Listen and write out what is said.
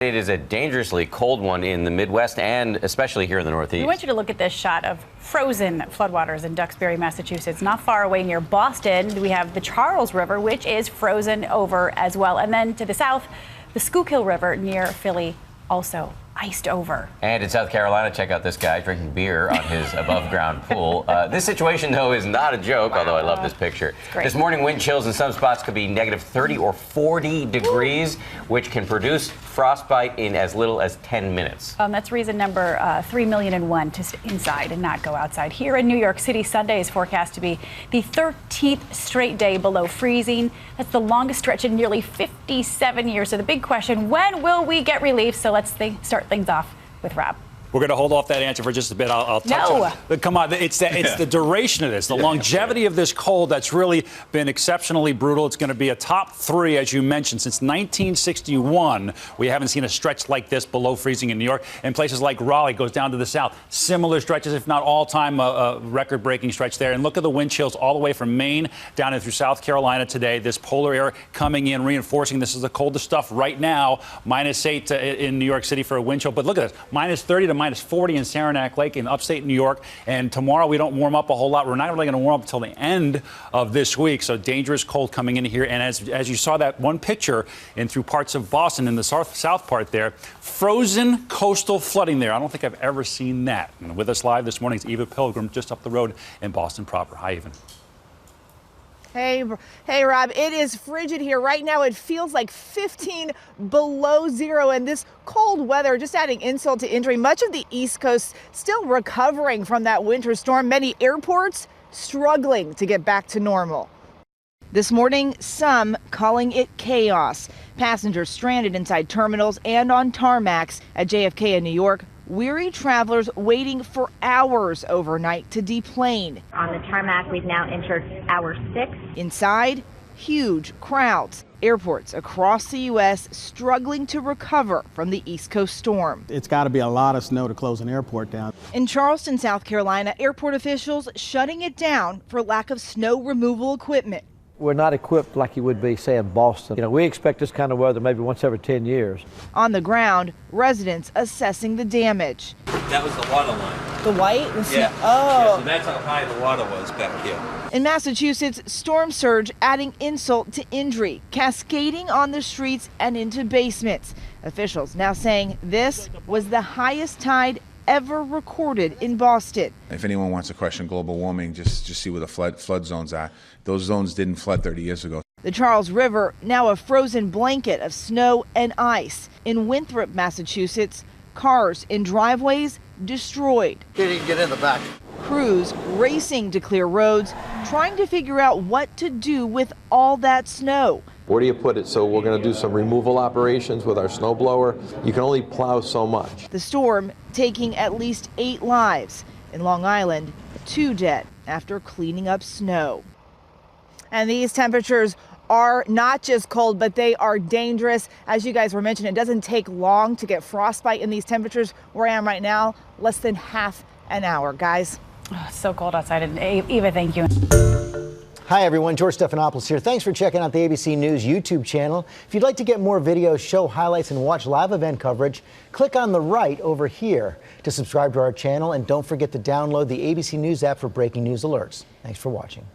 It is a dangerously cold one in the Midwest and especially here in the Northeast. We want you to look at this shot of frozen floodwaters in Duxbury, Massachusetts. Not far away near Boston, we have the Charles River, which is frozen over as well. And then to the south, the Schuylkill River near Philly, also iced over. And in South Carolina, check out this guy drinking beer on his above-ground pool. This situation, though, is not a joke, although I love this picture. This morning, wind chills in some spots could be negative 30 or 40 degrees, which can produce frostbite in as little as 10 minutes. That's reason number 3,000,001 to stay inside and not go outside. Here in New York City, Sunday is forecast to be the 13th straight day below freezing. That's the longest stretch in nearly 57 years. So the big question, when will we get relief? So let's start things off with Rob. We're going to hold off that answer for just a bit. I'll touch on it. Come on, it's the duration of this, the longevity of this cold that's really been exceptionally brutal. It's going to be a top three, as you mentioned, since 1961. We haven't seen a stretch like this below freezing in New York. And places like Raleigh goes down to the south. Similar stretches, if not all-time record-breaking stretch there. And look at the wind chills all the way from Maine down in through South Carolina today. This polar air coming in, reinforcing this is the coldest stuff right now. -8 in New York City for a wind chill. But look at this, -30 to -40 in Saranac Lake in upstate New York. And tomorrow we don't warm up a whole lot. We're not really going to warm up until the end of this week. So dangerous cold coming in here. And as you saw that one picture in through parts of Boston in the south part there, frozen coastal flooding there. I don't think I've ever seen that. And with us live this morning is Eva Pilgrim just up the road in Boston proper. Hi, Eva. Hey, Rob, it is frigid here. Right now, it feels like 15 below zero, and this cold weather just adding insult to injury. Much of the East Coast still recovering from that winter storm. Many airports struggling to get back to normal. This morning, some calling it chaos. Passengers stranded inside terminals and on tarmacs at JFK in New York. Weary travelers waiting for hours overnight to deplane. On the tarmac, we've now entered hour 6. Inside, huge crowds. Airports across the U.S. struggling to recover from the East Coast storm. It's got to be a lot of snow to close an airport down. In Charleston, South Carolina, airport officials shutting it down for lack of snow removal equipment. We're not equipped like you would be, say, in Boston. You know, we expect this kind of weather maybe once every 10 years. On the ground, residents assessing the damage. That was the water line. The white? Yeah. Oh. Yeah, so that's how high the water was back here. In Massachusetts, storm surge adding insult to injury, cascading on the streets and into basements. Officials now saying this was the highest tide ever recorded in Boston. If anyone wants to question global warming, just see where the flood zones are. Those zones didn't flood 30 years ago. The Charles River, now a frozen blanket of snow and ice. In Winthrop, Massachusetts, cars in driveways destroyed. You can get in the back. Crews racing to clear roads, trying to figure out what to do with all that snow. Where do you put it? So we're going to do some removal operations with our snowblower. You can only plow so much. The storm taking at least 8 lives. In Long Island, 2 dead after cleaning up snow. And these temperatures are not just cold, but they are dangerous. As you guys were mentioning, it doesn't take long to get frostbite in these temperatures. Where I am right now, less than half an hour, guys. Oh, it's so cold outside. And Eva, thank you. Hi, everyone. George Stephanopoulos here. Thanks for checking out the ABC News YouTube channel. If you'd like to get more videos, show highlights, and watch live event coverage, click on the right over here to subscribe to our channel. And don't forget to download the ABC News app for breaking news alerts. Thanks for watching.